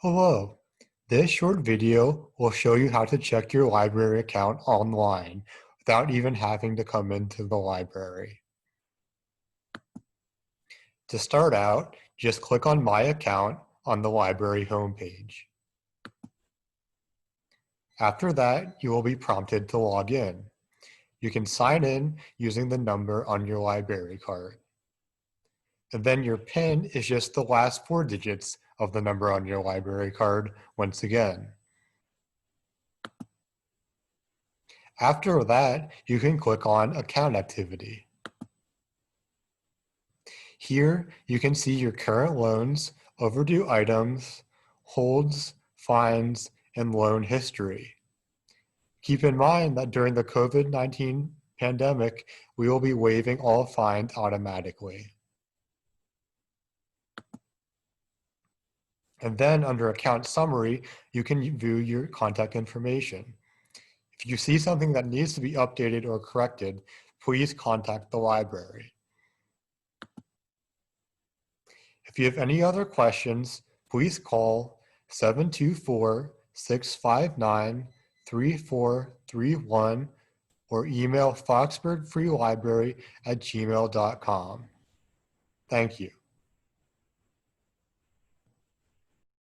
Hello. This short video will show you how to check your library account online without even having to come into the library. To start out, just click on My Account on the library homepage. After that, you will be prompted to log in. You can sign in using the number on your library card. And then your PIN is just the last 4 digits of the number on your library card once again. After that, you can click on Account Activity. Here, you can see your current loans, overdue items, holds, fines, and loan history. Keep in mind that during the COVID-19 pandemic, we will be waiving all fines automatically. And then under Account Summary, you can view your contact information. If you see something that needs to be updated or corrected, please contact the library. If you have any other questions, please call 724-659-3431 or email foxburgfreelibrary@gmail.com. Thank you.